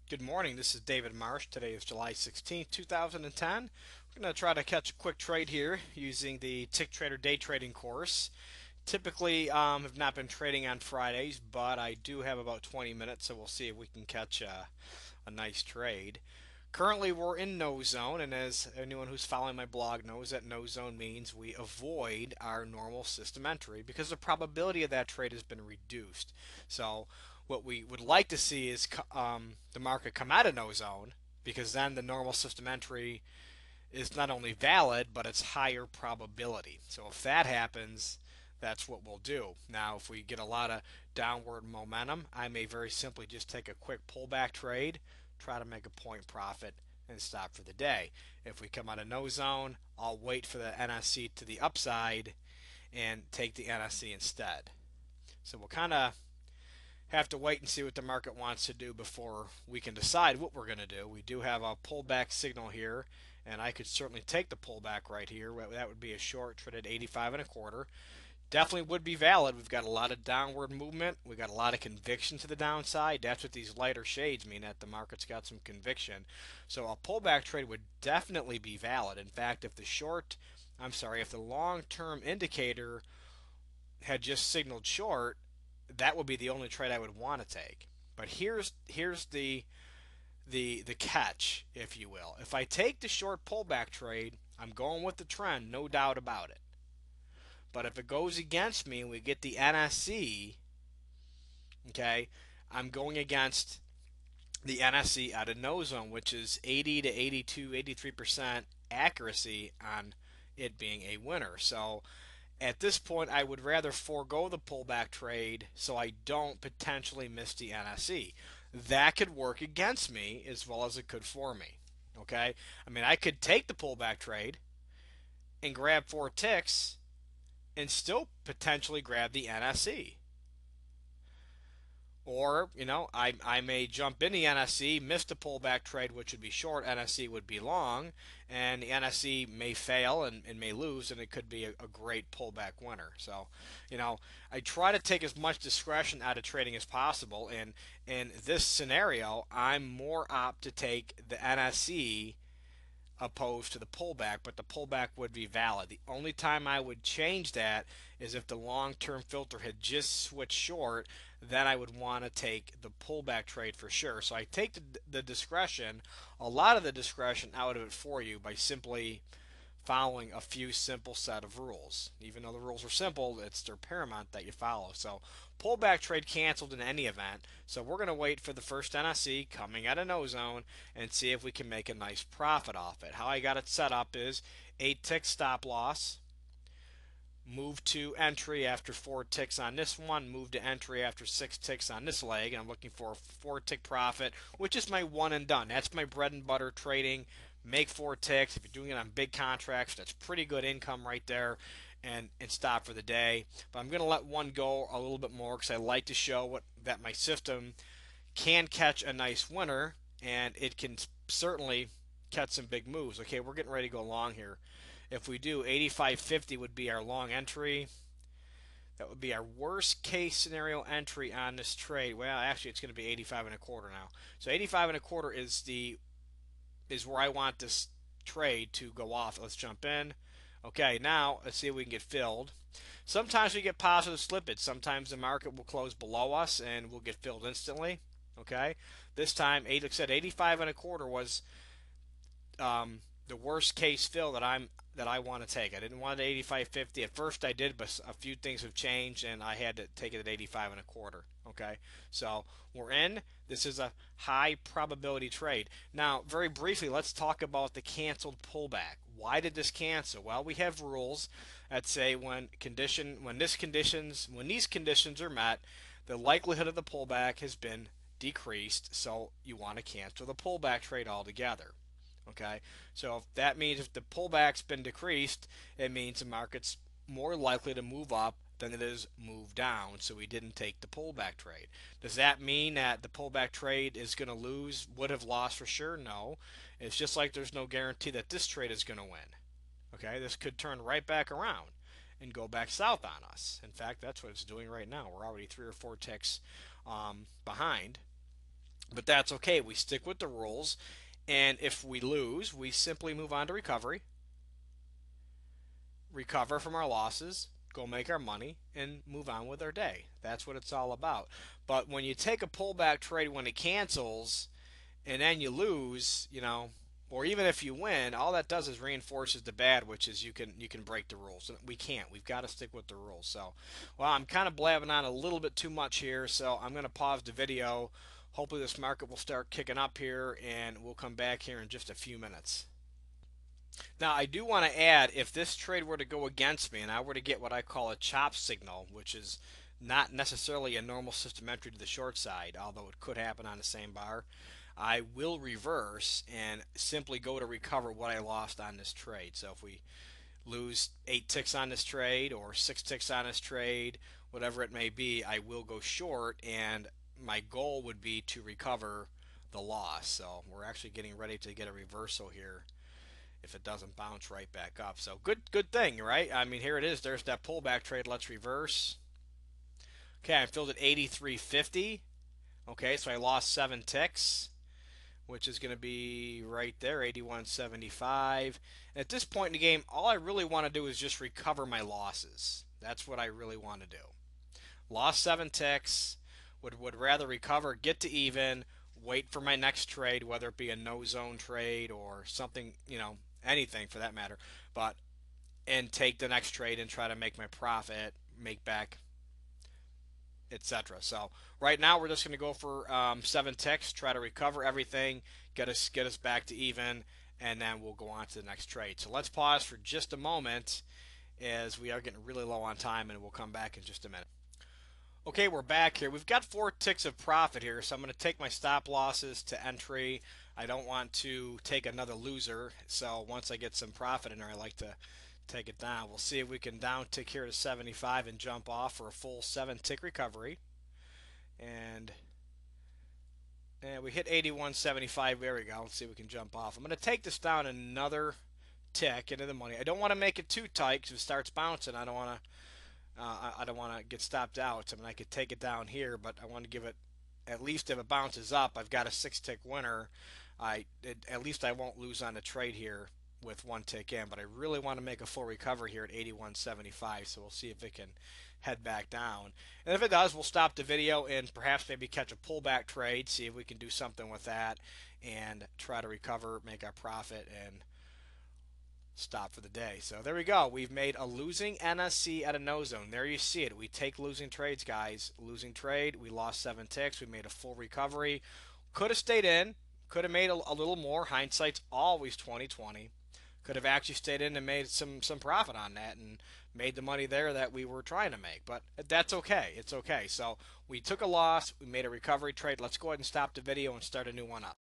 Good morning. This is David Marsh. Today is July 16th, 2010. We're going to try to catch a quick trade here using the Tick Trader day trading course. Typically, have not been trading on Fridays, but I do have about 20 minutes, so we'll see if we can catch a nice trade. Currently, we're in no zone, and as anyone who's following my blog knows, that no zone means we avoid our normal system entry because the probability of that trade has been reduced. So, what we would like to see is the market come out of no zone because then the normal system entry is not only valid, but it's higher probability. So, if that happens, that's what we'll do. Now, if we get a lot of downward momentum, I may very simply just take a quick pullback trade, try to make a point profit, and stop for the day. If we come out of no zone, I'll wait for the NSC to the upside and take the NSC instead. So we'll kind of have to wait and see what the market wants to do before we can decide what we're going to do. We do have a pullback signal here, and I could certainly take the pullback right here. That would be a short traded 85 and a quarter. Definitely would be valid. We've got a lot of downward movement. We've got a lot of conviction to the downside. That's what these lighter shades mean, that the market's got some conviction. So a pullback trade would definitely be valid. In fact, if the long-term indicator had just signaled short, that would be the only trade I would want to take. But here's the catch, if you will. If I take the short pullback trade, I'm going with the trend, no doubt about it. But if it goes against me and we get the NSC, okay, I'm going against the NSC out of no zone, which is 80 to 82, 83% accuracy on it being a winner. So at this point, I would rather forego the pullback trade so I don't potentially miss the NSE. That could work against me as well as it could for me. Okay? I mean, I could take the pullback trade and grab 4 ticks and still potentially grab the NSE. Or, I may jump in the NSE, miss the pullback trade, which would be short, NSE would be long, and the NSE may fail and may lose, and it could be a great pullback winner. So, I try to take as much discretion out of trading as possible, and in this scenario, I'm more apt to take the NSE opposed to the pullback, but the pullback would be valid. The only time I would change that is if the long-term filter had just switched short, then I would want to take the pullback trade for sure. So I take the discretion, a lot of the discretion out of it for you by simply following a few simple set of rules. Even though the rules are simple, they're paramount that you follow. So pullback trade canceled in any event. So we're going to wait for the first NSE coming out of no zone and see if we can make a nice profit off it. How I got it set up is 8 tick stop loss, move to entry after 4 ticks on this one, move to entry after 6 ticks on this leg, and I'm looking for a 4 tick profit, which is my one and done. That's my bread and butter trading. Make 4 ticks. If you're doing it on big contracts, that's pretty good income right there, and stop for the day. But I'm going to let one go a little bit more because I like to show that my system can catch a nice winner, and it can certainly catch some big moves. Okay, we're getting ready to go long here. If we do, 85.50 would be our long entry. That would be our worst case scenario entry on this trade. Well, actually, it's going to be 85 and a quarter now. So 85 and a quarter is where I want this trade to go off. Let's jump in. Okay, now let's see if we can get filled. Sometimes we get positive slippage. Sometimes the market will close below us and we'll get filled instantly. Okay, this time, like I said, 85 and a quarter was the worst case fill that I want to take. I didn't want it at 85.50 at first. I did, but a few things have changed, and I had to take it at 85 and a quarter. Okay, so we're in. This is a high probability trade. Now, very briefly, let's talk about the canceled pullback. Why did this cancel? Well, we have rules that say when these conditions are met, the likelihood of the pullback has been decreased, so you want to cancel the pullback trade altogether. Okay, so that means if the pullback's been decreased, it means the market's more likely to move up than it is move down. So we didn't take the pullback trade. Does that mean that the pullback trade is going to lose, would have lost for sure? No. It's just like there's no guarantee that this trade is going to win. Okay, this could turn right back around and go back south on us. In fact, that's what it's doing right now. We're already 3 or 4 ticks behind. But that's okay. We stick with the rules. And if we lose, we simply move on to recovery, recover from our losses, go make our money, and move on with our day. That's what it's all about. But when you take a pullback trade when it cancels and then you lose, or even if you win, all that does is reinforces the bad, which is you can break the rules. And we can't. We've got to stick with the rules. So, well, I'm kind of blabbing on a little bit too much here, so I'm going to pause the video. Hopefully, this market will start kicking up here, and we'll come back here in just a few minutes. Now, I do want to add, if this trade were to go against me and I were to get what I call a chop signal, which is not necessarily a normal system entry to the short side, although it could happen on the same bar, I will reverse and simply go to recover what I lost on this trade. So if we lose 8 ticks on this trade or 6 ticks on this trade, whatever it may be, I will go short, and my goal would be to recover the loss. So we're actually getting ready to get a reversal here if it doesn't bounce right back up. So good thing, right? I mean, here it is. There's that pullback trade. Let's reverse. Okay, I filled at 83.50. Okay, so I lost 7 ticks, which is going to be right there, 81.75. And at this point in the game, all I really want to do is just recover my losses. That's what I really want to do. Lost 7 ticks, would rather recover, get to even, wait for my next trade, whether it be a no zone trade or something, anything for that matter, but and take the next trade and try to make my profit, make back, etc. So right now we're just going to go for 7 ticks, try to recover everything, get us back to even, and then we'll go on to the next trade. So let's pause for just a moment as we are getting really low on time, and we'll come back in just a minute. Okay, we're back here. We've got 4 ticks of profit here, so I'm going to take my stop losses to entry. I don't want to take another loser, so once I get some profit in there, I like to take it down. We'll see if we can down tick here to 75 and jump off for a full 7 tick recovery. And we hit 81.75. There we go. Let's see if we can jump off. I'm going to take this down another tick into the money. I don't want to make it too tight because if it starts bouncing, I don't want to I don't want to get stopped out. I mean, I could take it down here, but I want to give it, at least if it bounces up, I've got a 6 tick winner. At least I won't lose on the trade here with 1 tick in, but I really want to make a full recovery here at 81.75, so we'll see if it can head back down. And if it does, we'll stop the video and perhaps maybe catch a pullback trade, see if we can do something with that and try to recover, make our profit, and stop for the day. So there we go. We've made a losing NSC at a no zone. There you see it. We take losing trades, guys. Losing trade. We lost 7 ticks. We made a full recovery. Could have stayed in. Could have made a little more. Hindsight's always 20/20. Could have actually stayed in and made some profit on that and made the money there that we were trying to make. But that's okay. It's okay. So we took a loss. We made a recovery trade. Let's go ahead and stop the video and start a new one up.